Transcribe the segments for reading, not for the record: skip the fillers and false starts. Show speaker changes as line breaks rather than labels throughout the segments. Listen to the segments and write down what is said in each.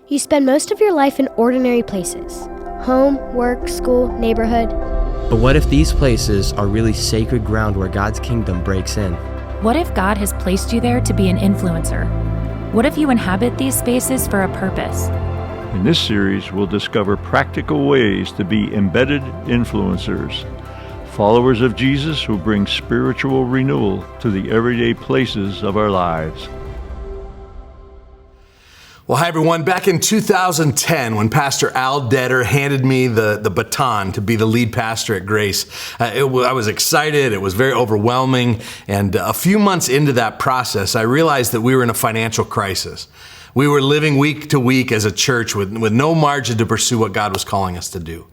You spend most of your life in ordinary places: home, work, school, neighborhood.
But what if these places are really sacred ground where God's kingdom breaks in?
What if God has placed you there to be an influencer? What if you inhabit these spaces for a purpose?
In this series, we'll discover practical ways to be embedded influencers, followers of Jesus who bring spiritual renewal to the everyday places of our lives.
Well, hi everyone. Back in 2010, when Pastor Al Detter handed me the baton to be the lead pastor at Grace, I was excited. It was very overwhelming. And a few months into that process, I realized that we were in a financial crisis. We were living week to week as a church with no margin to pursue what God was calling us to do.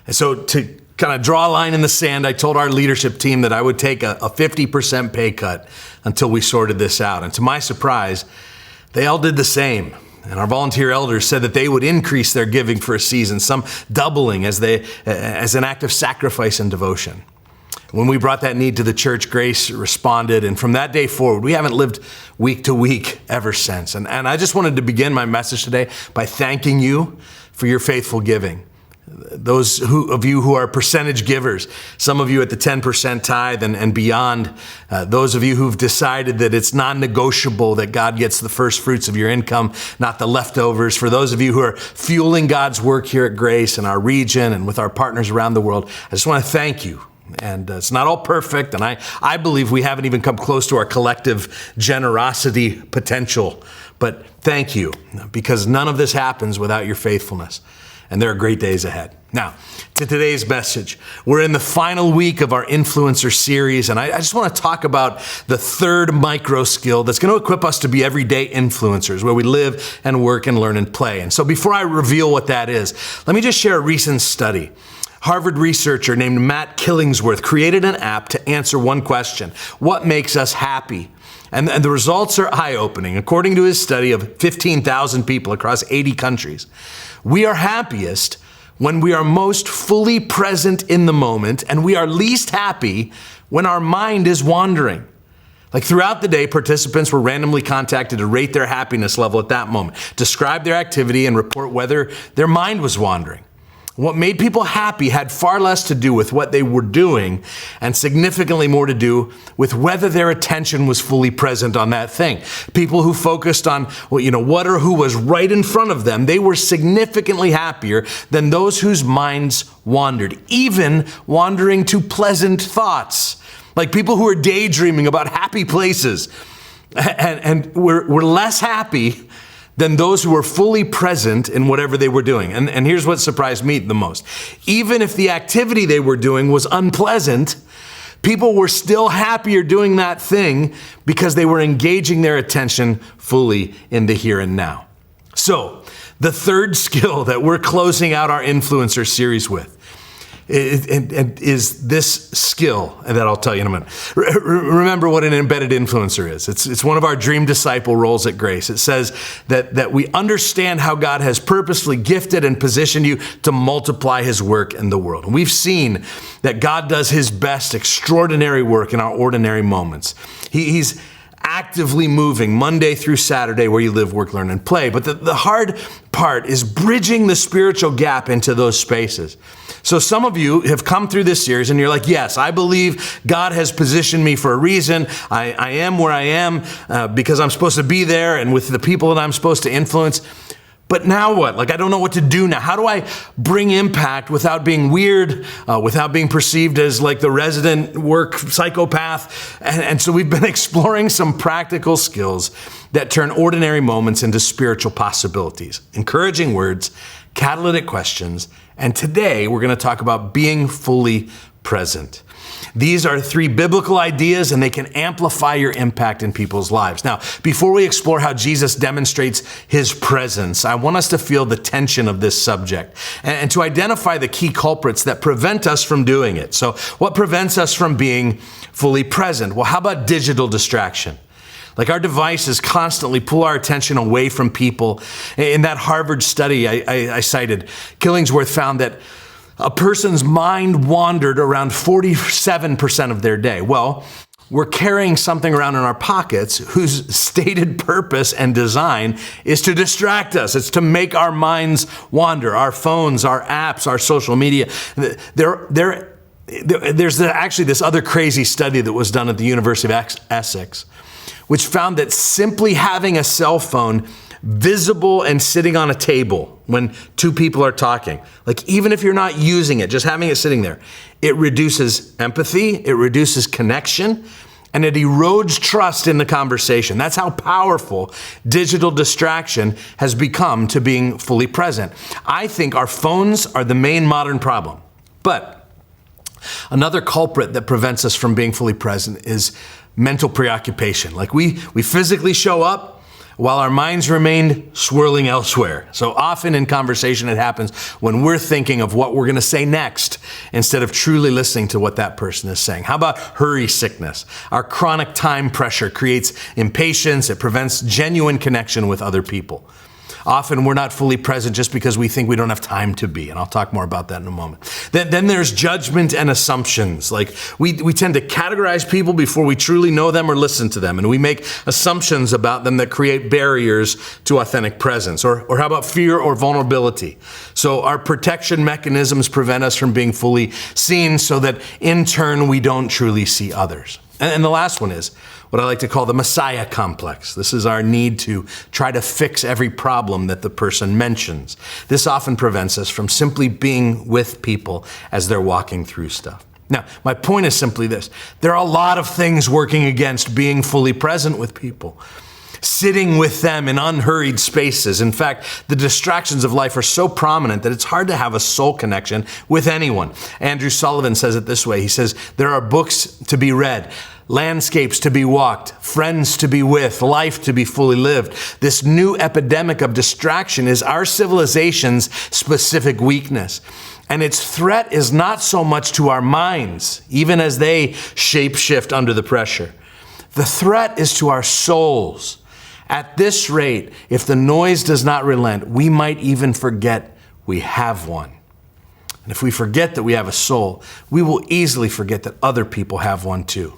And so to kind of draw a line in the sand, I told our leadership team that I would take a 50% pay cut until we sorted this out. And to my surprise, they all did the same. And our volunteer elders said that they would increase their giving for a season, some doubling as an act of sacrifice and devotion. When we brought that need to the church, Grace responded. And from that day forward, we haven't lived week to week ever since. And I just wanted to begin my message today by thanking you for your faithful giving. Those of you who are percentage givers, some of you at the 10% tithe and beyond, those of you who've decided that it's non-negotiable that God gets the first fruits of your income, not the leftovers. For those of you who are fueling God's work here at Grace in our region and with our partners around the world, I just want to thank you. And it's not all perfect, and I believe we haven't even come close to our collective generosity potential. But thank you, because none of this happens without your faithfulness. And there are great days ahead. Now, to today's message. We're in the final week of our influencer series, and I just want to talk about the third micro skill that's going to equip us to be everyday influencers, where we live and work and learn and play. And so before I reveal what that is, let me just share a recent study. Harvard researcher named Matt Killingsworth created an app to answer one question: what makes us happy? And the results are eye-opening. According to his study of 15,000 people across 80 countries, we are happiest when we are most fully present in the moment, and we are least happy when our mind is wandering. Like throughout the day, participants were randomly contacted to rate their happiness level at that moment, describe their activity, and report whether their mind was wandering. What made people happy had far less to do with what they were doing and significantly more to do with whether their attention was fully present on that thing. People who focused on what or who was right in front of them, they were significantly happier than those whose minds wandered, even wandering to pleasant thoughts. Like people who are daydreaming about happy places and were less happy than those who were fully present in whatever they were doing. And here's what surprised me the most. Even if the activity they were doing was unpleasant, people were still happier doing that thing because they were engaging their attention fully in the here and now. So, the third skill that we're closing out our influencer series with is this skill that I'll tell you in a minute. Remember what an embedded influencer is. It's one of our dream disciple roles at Grace. It says that we understand how God has purposefully gifted and positioned you to multiply his work in the world. And we've seen that God does his best extraordinary work in our ordinary moments. He's actively moving Monday through Saturday where you live, work, learn, and play. But the hard part is bridging the spiritual gap into those spaces. So some of you have come through this series and you're like, yes, I believe God has positioned me for a reason. I am where I am because I'm supposed to be there and with the people that I'm supposed to influence. But now what? I don't know what to do now. How do I bring impact without being weird, without being perceived as the resident work psychopath? And so we've been exploring some practical skills that turn ordinary moments into spiritual possibilities. Encouraging words, catalytic questions, and today we're going to talk about being fully present. These are three biblical ideas, and they can amplify your impact in people's lives. Now, before we explore how Jesus demonstrates his presence, I want us to feel the tension of this subject and to identify the key culprits that prevent us from doing it. So what prevents us from being fully present? Well, how about digital distraction? Our devices constantly pull our attention away from people. In that Harvard study I cited, Killingsworth found that a person's mind wandered around 47% of their day. Well, we're carrying something around in our pockets whose stated purpose and design is to distract us. It's to make our minds wander. Our phones, our apps, our social media. There's actually this other crazy study that was done at the University of Essex, which found that simply having a cell phone visible and sitting on a table when two people are talking, like even if you're not using it, just having it sitting there, it reduces empathy, it reduces connection, and it erodes trust in the conversation. That's how powerful digital distraction has become to being fully present. I think our phones are the main modern problem. But another culprit that prevents us from being fully present is mental preoccupation. Like we physically show up while our minds remain swirling elsewhere. So often in conversation, it happens when we're thinking of what we're going to say next instead of truly listening to what that person is saying. How about hurry sickness? Our chronic time pressure creates impatience. It prevents genuine connection with other people. Often we're not fully present just because we think we don't have time to be. And I'll talk more about that in a moment. Then there's judgment and assumptions. Like we tend to categorize people before we truly know them or listen to them. And we make assumptions about them that create barriers to authentic presence. Or how about fear or vulnerability? So our protection mechanisms prevent us from being fully seen so that in turn we don't truly see others. And the last one is what I like to call the Messiah complex. This is our need to try to fix every problem that the person mentions. This often prevents us from simply being with people as they're walking through stuff. Now, my point is simply this. There are a lot of things working against being fully present with people. Sitting with them in unhurried spaces. In fact, the distractions of life are so prominent that it's hard to have a soul connection with anyone. Andrew Sullivan says it this way. He says, there are books to be read, landscapes to be walked, friends to be with, life to be fully lived. This new epidemic of distraction is our civilization's specific weakness. And its threat is not so much to our minds, even as they shape-shift under the pressure. The threat is to our souls. At this rate, if the noise does not relent, we might even forget we have one. And if we forget that we have a soul, we will easily forget that other people have one too.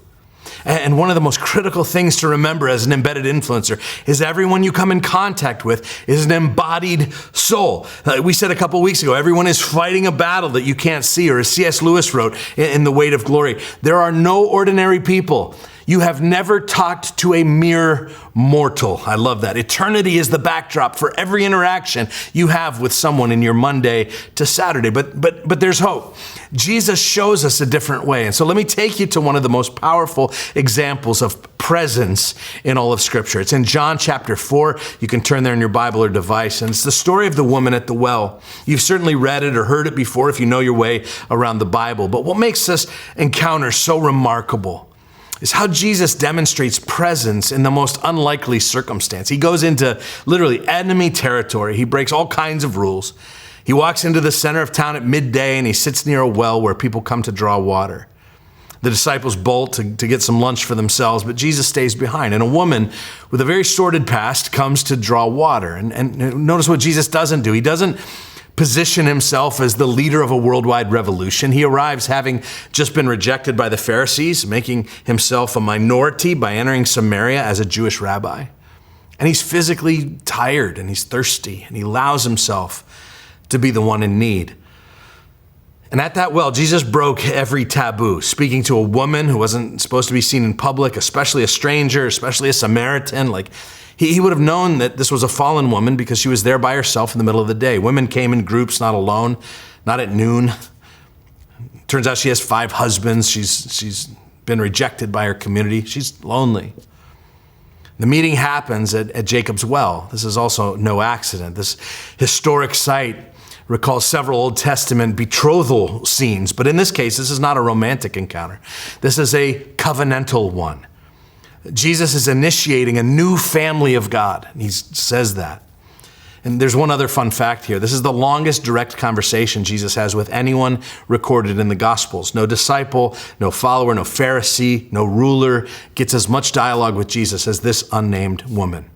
And one of the most critical things to remember as an embedded influencer is everyone you come in contact with is an embodied soul. We said a couple weeks ago, everyone is fighting a battle that you can't see, or as C.S. Lewis wrote in The Weight of Glory, there are no ordinary people. You have never talked to a mere mortal. I love that. Eternity is the backdrop for every interaction you have with someone in your Monday to Saturday. But there's hope. Jesus shows us a different way. And so let me take you to one of the most powerful examples of presence in all of Scripture. It's in John chapter 4. You can turn there in your Bible or device. And it's the story of the woman at the well. You've certainly read it or heard it before if you know your way around the Bible. But what makes this encounter so remarkable is how Jesus demonstrates presence in the most unlikely circumstance. He goes into literally enemy territory. He breaks all kinds of rules. He walks into the center of town at midday and he sits near a well where people come to draw water. The disciples bolt to get some lunch for themselves, but Jesus stays behind. And a woman with a very sordid past comes to draw water. And notice what Jesus doesn't do. He doesn't position himself as the leader of a worldwide revolution. He arrives having just been rejected by the Pharisees, making himself a minority by entering Samaria as a Jewish rabbi. And he's physically tired and he's thirsty and he allows himself to be the one in need. And at that well, Jesus broke every taboo, speaking to a woman who wasn't supposed to be seen in public, especially a stranger, especially a Samaritan. He would have known that this was a fallen woman because she was there by herself in the middle of the day. Women came in groups, not alone, not at noon. Turns out she has 5 husbands. She's been rejected by her community. She's lonely. The meeting happens at Jacob's well. This is also no accident. This historic site recalls several Old Testament betrothal scenes, but in this case, this is not a romantic encounter. This is a covenantal one. Jesus is initiating a new family of God. He says that. And there's one other fun fact here. This is the longest direct conversation Jesus has with anyone recorded in the Gospels. No disciple, no follower, no Pharisee, no ruler gets as much dialogue with Jesus as this unnamed woman.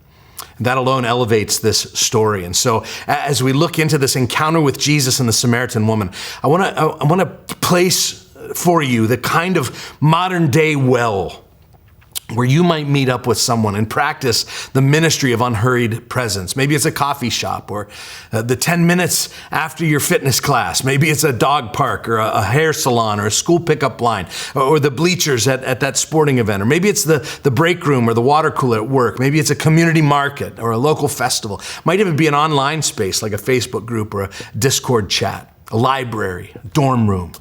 That alone elevates this story. And so as we look into this encounter with Jesus and the Samaritan woman, I want to place for you the kind of modern day well where you might meet up with someone and practice the ministry of unhurried presence. Maybe it's a coffee shop or the 10 minutes after your fitness class. Maybe it's a dog park or a hair salon or a school pickup line or the bleachers at that sporting event. Or maybe it's the break room or the water cooler at work. Maybe it's a community market or a local festival. Might even be an online space like a Facebook group or a Discord chat, a library, a dorm room,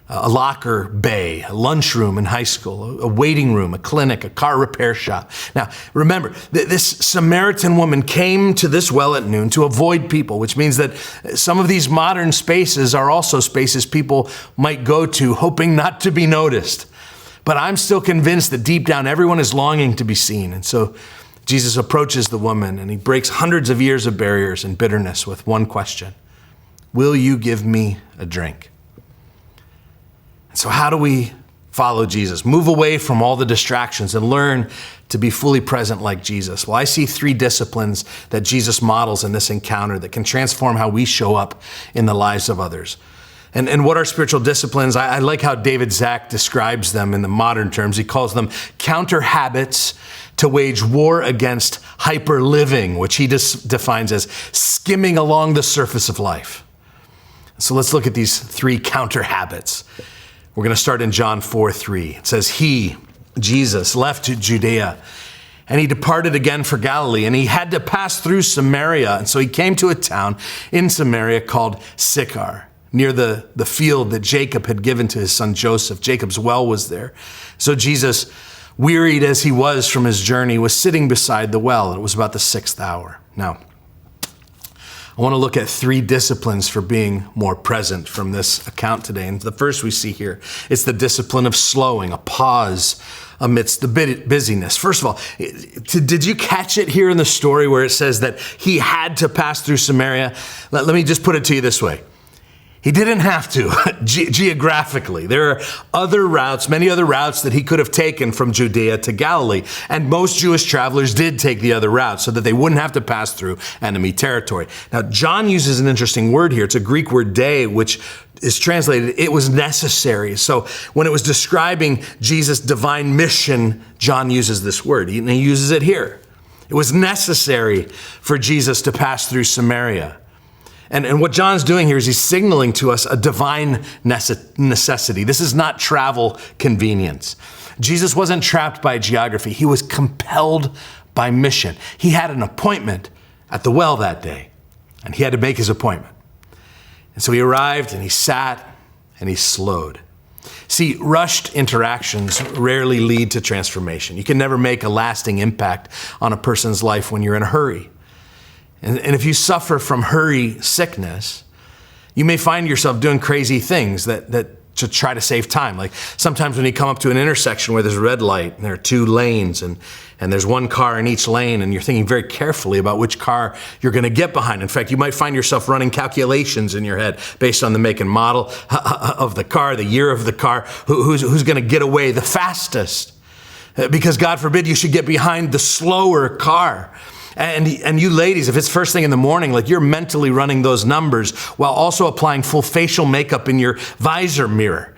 a locker bay, a lunchroom in high school, a waiting room, a clinic, a car repair shop. Now, remember, this Samaritan woman came to this well at noon to avoid people, which means that some of these modern spaces are also spaces people might go to hoping not to be noticed. But I'm still convinced that deep down, everyone is longing to be seen. And so Jesus approaches the woman and he breaks hundreds of years of barriers and bitterness with one question: will you give me a drink? So how do we follow Jesus? Move away from all the distractions and learn to be fully present like Jesus. Well, I see 3 disciplines that Jesus models in this encounter that can transform how we show up in the lives of others. And what are spiritual disciplines? I like how David Zach describes them in the modern terms. He calls them counter habits to wage war against hyper living, which he defines as skimming along the surface of life. So let's look at these 3 counter habits. We're going to start in John 4:3. It says, he, Jesus, left Judea, and he departed again for Galilee, and he had to pass through Samaria. And so he came to a town in Samaria called Sychar, near the field that Jacob had given to his son Joseph. Jacob's well was there. So Jesus, wearied as he was from his journey, was sitting beside the well. It was about the 6th hour. Now, I want to look at 3 disciplines for being more present from this account today. And the first we see here is the discipline of slowing, a pause amidst the busyness. First of all, did you catch it here in the story where it says that he had to pass through Samaria? Let me just put it to you this way. He didn't have to, geographically. There are other routes, many other routes that he could have taken from Judea to Galilee. And most Jewish travelers did take the other route so that they wouldn't have to pass through enemy territory. Now, John uses an interesting word here. It's a Greek word day, which is translated, it was necessary. So when it was describing Jesus' divine mission, John uses this word, and he uses it here. It was necessary for Jesus to pass through Samaria. And what John's doing here is he's signaling to us a divine necessity. This is not travel convenience. Jesus wasn't trapped by geography. He was compelled by mission. He had an appointment at the well that day, and he had to make his appointment. And so he arrived and he sat and he slowed. See, rushed interactions rarely lead to transformation. You can never make a lasting impact on a person's life when you're in a hurry. And if you suffer from hurry sickness, you may find yourself doing crazy things that to try to save time. Like sometimes when you come up to an intersection where there's a red light and there are 2 lanes and there's 1 car in each lane, and you're thinking very carefully about which car you're going to get behind. In fact, you might find yourself running calculations in your head based on the make and model of the car, the year of the car, who's going to get away the fastest. Because God forbid you should get behind the slower car. And you ladies, if it's first thing in the morning, like you're mentally running those numbers while also applying full facial makeup in your visor mirror.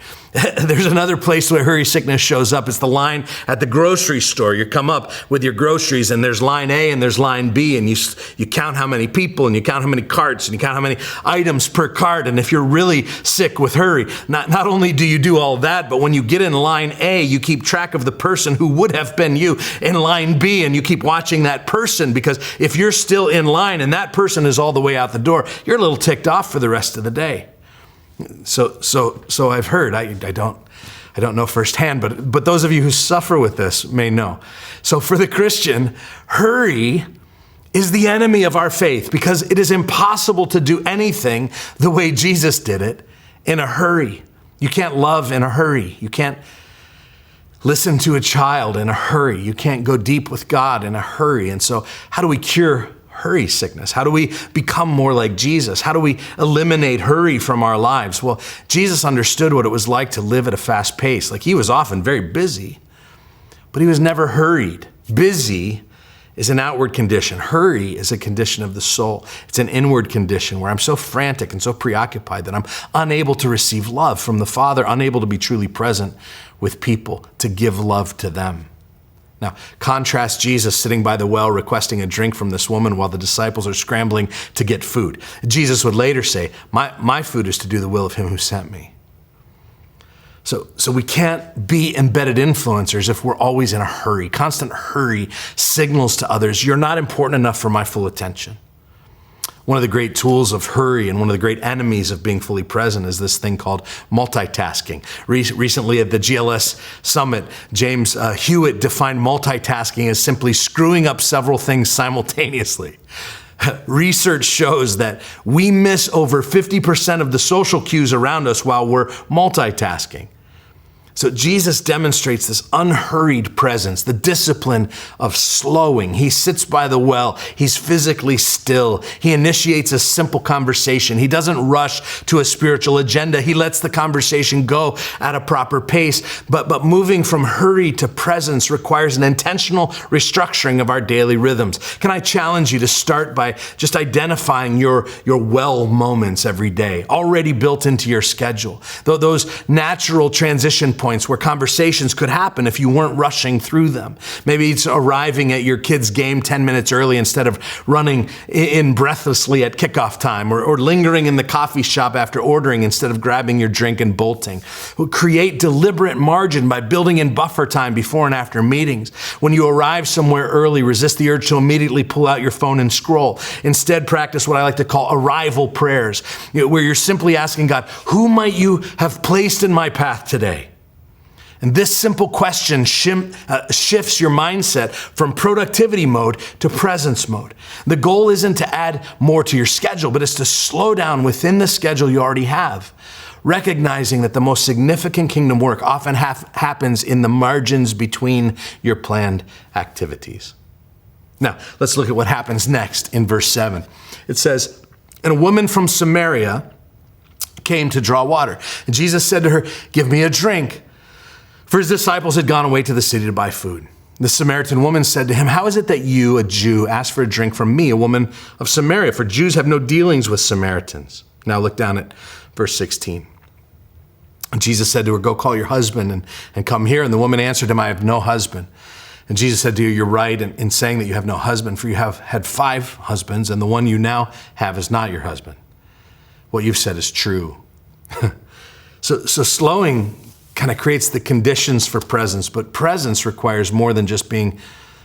There's another place where hurry sickness shows up. It's the line at the grocery store. You come up with your groceries and there's line A and there's line B, and you count how many people and you count how many carts and you count how many items per cart. And if you're really sick with hurry, not only do you do all that, but when you get in line A, you keep track of the person who would have been you in line B, and you keep watching that person, because if you're still in line and that person is all the way out the door, you're a little ticked off for the rest of the day. So I've heard. I don't know firsthand, but those of you who suffer with this may know. So for the Christian, hurry is the enemy of our faith, because it is impossible to do anything the way Jesus did it in a hurry. You can't love in a hurry. You can't listen to a child in a hurry. You can't go deep with God in a hurry. And so how do we cure hurry sickness? How do we become more like Jesus? How do we eliminate hurry from our lives? Well, Jesus understood what it was like to live at a fast pace. Like, he was often very busy, but he was never hurried. Busy is an outward condition. Hurry is a condition of the soul. It's an inward condition where I'm so frantic and so preoccupied that I'm unable to receive love from the Father, unable to be truly present with people, to give love to them. Now, contrast Jesus sitting by the well requesting a drink from this woman while the disciples are scrambling to get food. Jesus would later say, my food is to do the will of him who sent me. So we can't be embedded influencers if we're always in a hurry. Constant hurry signals to others, you're not important enough for my full attention. One of the great tools of hurry and one of the great enemies of being fully present is this thing called multitasking. Recently at the GLS Summit, James Hewitt defined multitasking as simply screwing up several things simultaneously. Research shows that we miss over 50% of the social cues around us while we're multitasking. So Jesus demonstrates this unhurried presence, the discipline of slowing. He sits by the well. He's physically still. He initiates a simple conversation. He doesn't rush to a spiritual agenda. He lets the conversation go at a proper pace. But moving from hurry to presence requires an intentional restructuring of our daily rhythms. Can I challenge you to start by just identifying your well moments every day, already built into your schedule? Those natural transition points where conversations could happen if you weren't rushing through them. Maybe it's arriving at your kid's game 10 minutes early instead of running in breathlessly at kickoff time, or lingering in the coffee shop after ordering instead of grabbing your drink and bolting. We'll create deliberate margin by building in buffer time before and after meetings. When you arrive somewhere early, resist the urge to immediately pull out your phone and scroll. Instead, practice what I like to call arrival prayers, where you're simply asking God, who might you have placed in my path today? And this simple question shifts your mindset from productivity mode to presence mode. The goal isn't to add more to your schedule, but it's to slow down within the schedule you already have, recognizing that the most significant kingdom work often happens in the margins between your planned activities. Now, let's look at what happens next in verse 7. It says, "And a woman from Samaria came to draw water. And Jesus said to her, 'Give me a drink.' For his disciples had gone away to the city to buy food. The Samaritan woman said to him, 'How is it that you, a Jew, ask for a drink from me, a woman of Samaria? For Jews have no dealings with Samaritans.'" Now look down at verse 16. And Jesus said to her, "Go call your husband and come here." And the woman answered him, "I have no husband." And Jesus said to her, "You're right in saying that you have no husband, for you have had 5 husbands, and the one you now have is not your husband. What you've said is true." So slowing kind of creates the conditions for presence, but presence requires more than just being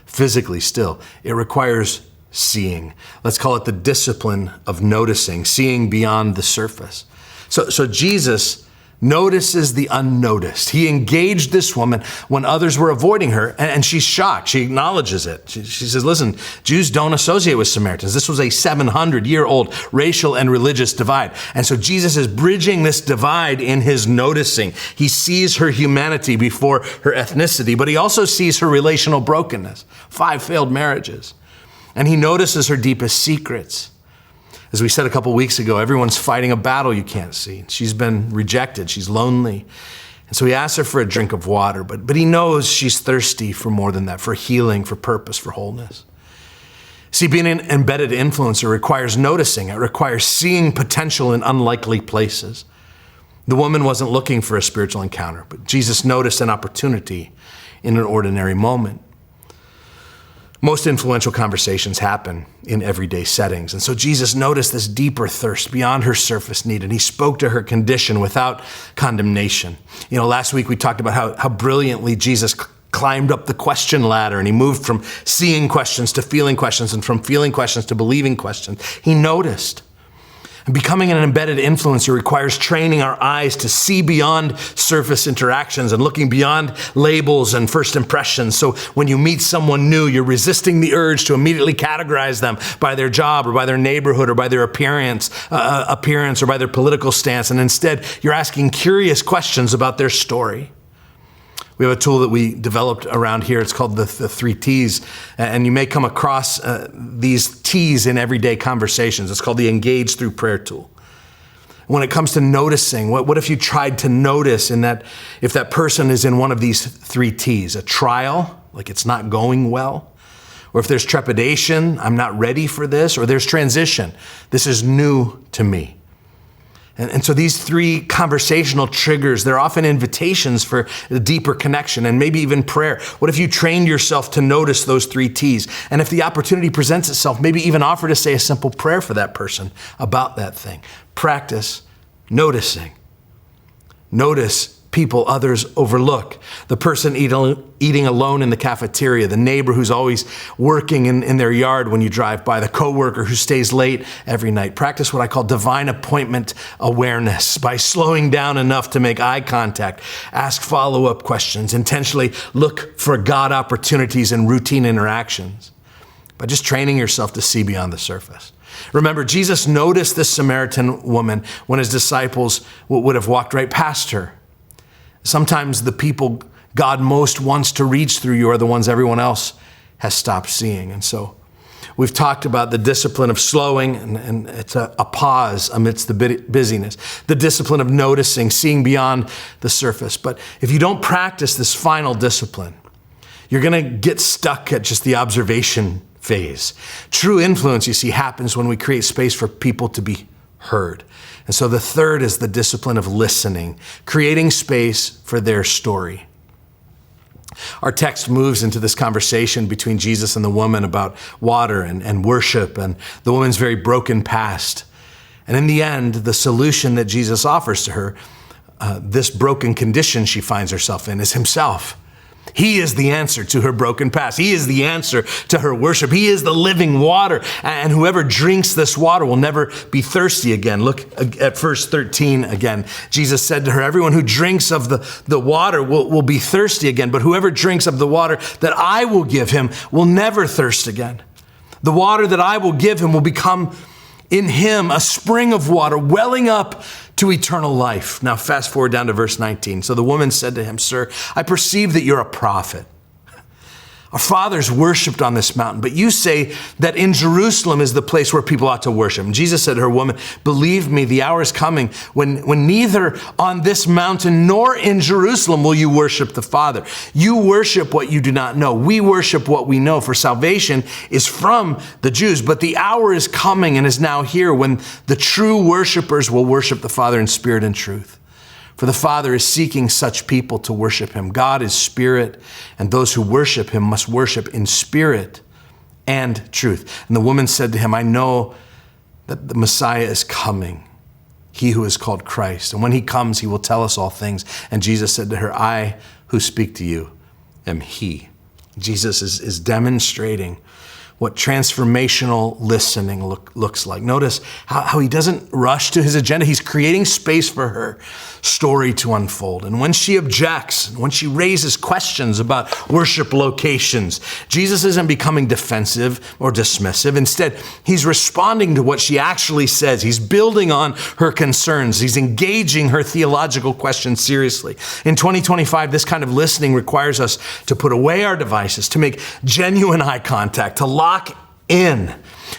physically still. It requires seeing. Let's call it the discipline of noticing, seeing beyond the surface. So Jesus notices the unnoticed. He engaged this woman when others were avoiding her, and she's shocked. She acknowledges it. She says, "Listen, Jews don't associate with Samaritans." This was a 700-year-old racial and religious divide. And so Jesus is bridging this divide in his noticing. He sees her humanity before her ethnicity, but he also sees her relational brokenness, 5 failed marriages. And he notices her deepest secrets. As we said a couple weeks ago, everyone's fighting a battle you can't see. She's been rejected. She's lonely. And so he asks her for a drink of water, but he knows she's thirsty for more than that, for healing, for purpose, for wholeness. See, being an embedded influencer requires noticing. It requires seeing potential in unlikely places. The woman wasn't looking for a spiritual encounter, but Jesus noticed an opportunity in an ordinary moment. Most influential conversations happen in everyday settings. And so Jesus noticed this deeper thirst beyond her surface need, and he spoke to her condition without condemnation. Last week we talked about how brilliantly Jesus climbed up the question ladder, and he moved from seeing questions to feeling questions, and from feeling questions to believing questions. He noticed. And becoming an embedded influencer requires training our eyes to see beyond surface interactions and looking beyond labels and first impressions. So when you meet someone new, you're resisting the urge to immediately categorize them by their job or by their neighborhood or by their appearance or by their political stance. And instead, you're asking curious questions about their story. We have a tool that we developed around here. It's called the 3 T's. And you may come across these T's in everyday conversations. It's called the Engage Through Prayer tool. When it comes to noticing, what if you tried to notice in that if that person is in one of these 3 T's, a trial, like it's not going well, or if there's trepidation, I'm not ready for this, or there's transition, this is new to me. And so these three conversational triggers, they're often invitations for a deeper connection and maybe even prayer. What if you trained yourself to notice those three T's? And if the opportunity presents itself, maybe even offer to say a simple prayer for that person about that thing. Practice noticing. Notice people others overlook. The person eating alone in the cafeteria, the neighbor who's always working in their yard when you drive by, the coworker who stays late every night. Practice what I call divine appointment awareness by slowing down enough to make eye contact, ask follow-up questions, intentionally look for God opportunities in routine interactions, by just training yourself to see beyond the surface. Remember, Jesus noticed this Samaritan woman when his disciples would have walked right past her. Sometimes the people God most wants to reach through you are the ones everyone else has stopped seeing. And so we've talked about the discipline of slowing, and it's a pause amidst the busyness. The discipline of noticing, seeing beyond the surface. But if you don't practice this final discipline, you're going to get stuck at just the observation phase. True influence, you see, happens when we create space for people to be heard. And so the third is the discipline of listening, creating space for their story. Our text moves into this conversation between Jesus and the woman about water and worship and the woman's very broken past. And in the end, the solution that Jesus offers to her, this broken condition she finds herself in, is himself. He is the answer to her broken past. He is the answer to her worship. He is the living water. And whoever drinks this water will never be thirsty again. Look at verse 13 again. Jesus said to her, everyone who drinks of the water will be thirsty again. But whoever drinks of the water that I will give him will never thirst again. The water that I will give him will become in him a spring of water welling up to eternal life. Now fast forward down to verse 19. So the woman said to him, Sir, I perceive that you're a prophet. Our fathers worshiped on this mountain, but you say that in Jerusalem is the place where people ought to worship. And Jesus said to her, Woman, believe me, the hour is coming when neither on this mountain nor in Jerusalem will you worship the Father. You worship what you do not know. We worship what we know, for salvation is from the Jews. But the hour is coming and is now here when the true worshipers will worship the Father in spirit and truth. For the Father is seeking such people to worship him. God is spirit, and those who worship him must worship in spirit and truth. And the woman said to him, I know that the Messiah is coming, he who is called Christ. And when he comes, he will tell us all things. And Jesus said to her, I who speak to you am he. Jesus is demonstrating what transformational listening looks like. Notice how he doesn't rush to his agenda. He's creating space for her story to unfold. And when she objects, when she raises questions about worship locations, Jesus isn't becoming defensive or dismissive. Instead, he's responding to what she actually says. He's building on her concerns. He's engaging her theological questions seriously. In 2025, this kind of listening requires us to put away our devices, to make genuine eye contact, to lock in.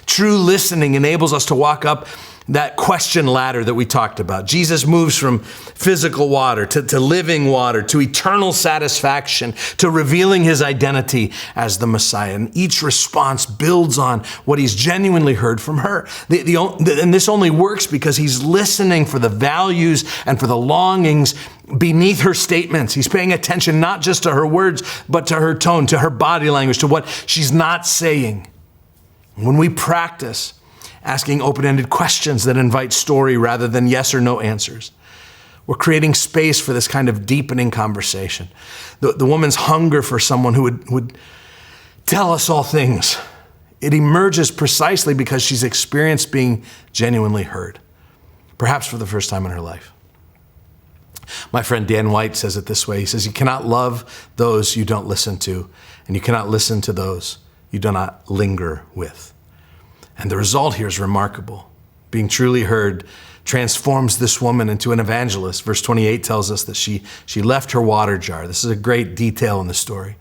True listening enables us to walk up that question ladder that we talked about. Jesus moves from physical water to living water, to eternal satisfaction, to revealing his identity as the Messiah. And each response builds on what he's genuinely heard from her. And this only works because he's listening for the values and for the longings beneath her statements. He's paying attention not just to her words, but to her tone, to her body language, to what she's not saying. When we practice asking open-ended questions that invite story rather than yes or no answers, we're creating space for this kind of deepening conversation. The woman's hunger for someone who would tell us all things, it emerges precisely because she's experienced being genuinely heard, perhaps for the first time in her life. My friend Dan White says it this way. He says, you cannot love those you don't listen to, and you cannot listen to those you do not linger with. And the result here is remarkable. Being truly heard transforms this woman into an evangelist. Verse 28 tells us that she left her water jar. This is a great detail in the story.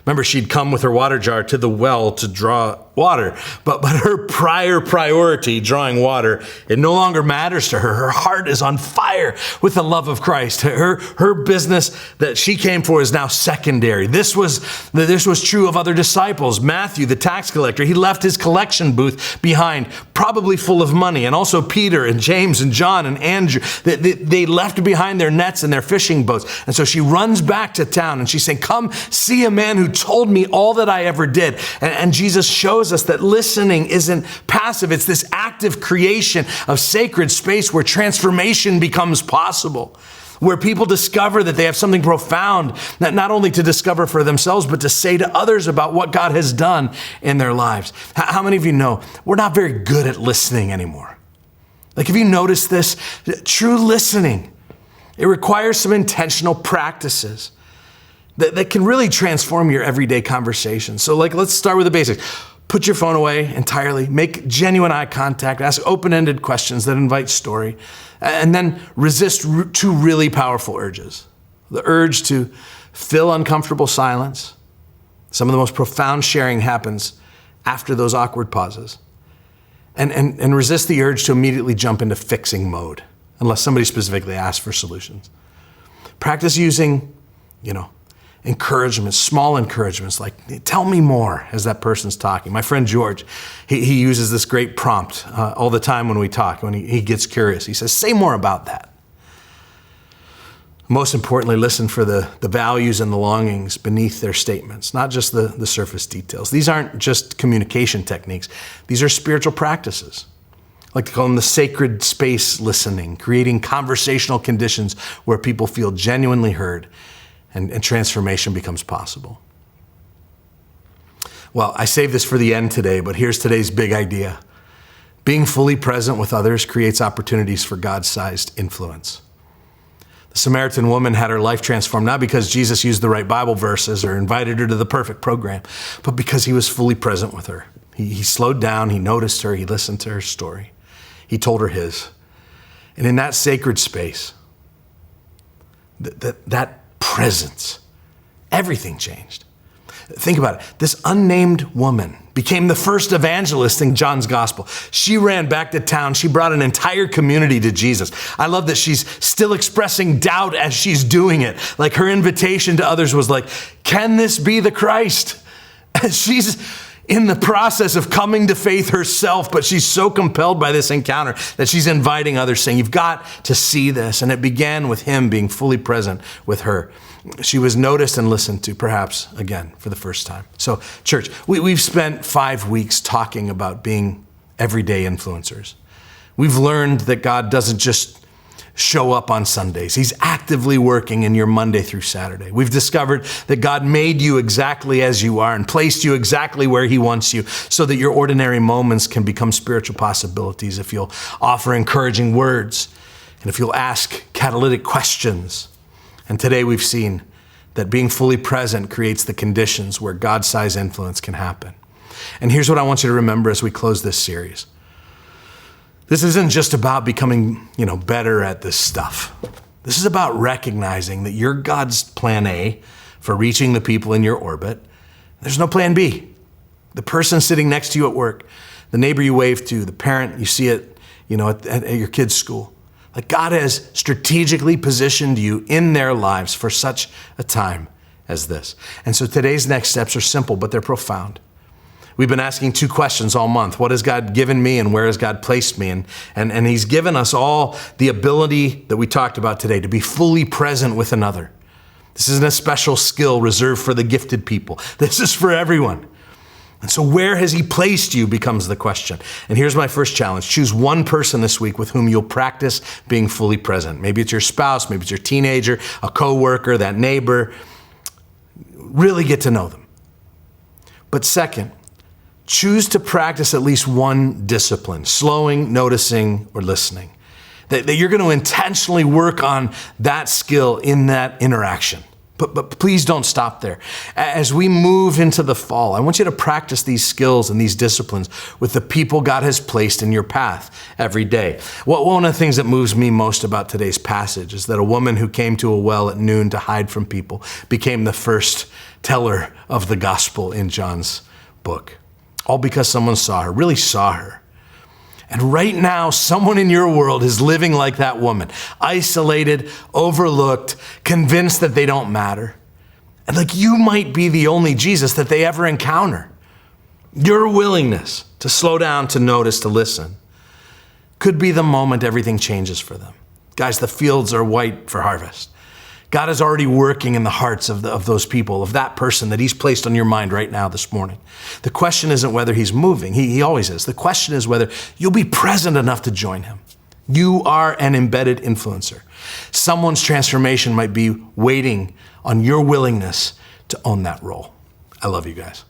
Remember, she'd come with her water jar to the well to draw water. But her prior priority, drawing water, it no longer matters to her. Her heart is on fire with the love of Christ. Her business that she came for is now secondary. This was true of other disciples. Matthew, the tax collector, he left his collection booth behind, probably full of money. And also Peter and James and John and Andrew. They left behind their nets and their fishing boats. And so she runs back to town and she's saying, come see a man who told me all that I ever did. And Jesus shows us that listening isn't passive. It's this active creation of sacred space where transformation becomes possible, where people discover that they have something profound, not only to discover for themselves, but to say to others about what God has done in their lives. How many of you know we're not very good at listening anymore? Like, have you noticed this? True listening, it requires some intentional practices that can really transform your everyday conversation. So let's start with the basics. Put your phone away entirely. Make genuine eye contact. Ask open-ended questions that invite story. And then resist two really powerful urges. The urge to fill uncomfortable silence. Some of the most profound sharing happens after those awkward pauses. And resist the urge to immediately jump into fixing mode, unless somebody specifically asks for solutions. Practice using, encouragements, small encouragements, like, tell me more as that person's talking. My friend George, he uses this great prompt all the time when we talk, when he gets curious. He says, say more about that. Most importantly, listen for the values and the longings beneath their statements, not just the surface details. These aren't just communication techniques. These are spiritual practices. I like to call them the sacred space listening, creating conversational conditions where people feel genuinely heard and transformation becomes possible. Well, I saved this for the end today, but here's today's big idea. Being fully present with others creates opportunities for God-sized influence. The Samaritan woman had her life transformed, not because Jesus used the right Bible verses or invited her to the perfect program, but because he was fully present with her. He slowed down, he noticed her, he listened to her story. He told her his. And in that sacred space, that presence, everything changed. Think about it. This unnamed woman became the first evangelist in John's gospel. She ran back to town. She brought an entire community to Jesus. I love that she's still expressing doubt as she's doing it. Like, her invitation to others was like, can this be the Christ? She's in the process of coming to faith herself, but she's so compelled by this encounter that she's inviting others, saying, you've got to see this. And it began with him being fully present with her. She was noticed and listened to, perhaps again for the first time. So, church, we've spent 5 weeks talking about being everyday influencers. We've learned that God doesn't just show up on Sundays. He's actively working in your Monday through Saturday. We've discovered that God made you exactly as you are and placed you exactly where he wants you so that your ordinary moments can become spiritual possibilities if you'll offer encouraging words and if you'll ask catalytic questions. And today we've seen that being fully present creates the conditions where God-sized influence can happen. And here's what I want you to remember as we close this series. This isn't just about becoming, better at this stuff. This is about recognizing that you're God's plan A for reaching the people in your orbit. There's no plan B. The person sitting next to you at work, the neighbor you wave to, the parent you see at your kid's school. Like, God has strategically positioned you in their lives for such a time as this. And so today's next steps are simple, but they're profound. We've been asking 2 questions all month. What has God given me and where has God placed me? And he's given us all the ability that we talked about today to be fully present with another. This isn't a special skill reserved for the gifted people. This is for everyone. And so where has he placed you becomes the question. And here's my first challenge. Choose one person this week with whom you'll practice being fully present. Maybe it's your spouse, maybe it's your teenager, a coworker, that neighbor. Really get to know them. But second, choose to practice at least one discipline, slowing, noticing, or listening. That you're going to intentionally work on that skill in that interaction. But please don't stop there. As we move into the fall, I want you to practice these skills and these disciplines with the people God has placed in your path every day. One of the things that moves me most about today's passage is that a woman who came to a well at noon to hide from people became the first teller of the gospel in John's book. all because someone saw her, really saw her. And right now, someone in your world is living like that woman, isolated, overlooked, convinced that they don't matter. And like you might be the only Jesus that they ever encounter. Your willingness to slow down, to notice, to listen, could be the moment everything changes for them. Guys, the fields are white for harvest. God is already working in the hearts of those people, of that person that he's placed on your mind right now this morning. The question isn't whether he's moving. He always is. The question is whether you'll be present enough to join him. You are an embedded influencer. Someone's transformation might be waiting on your willingness to own that role. I love you guys.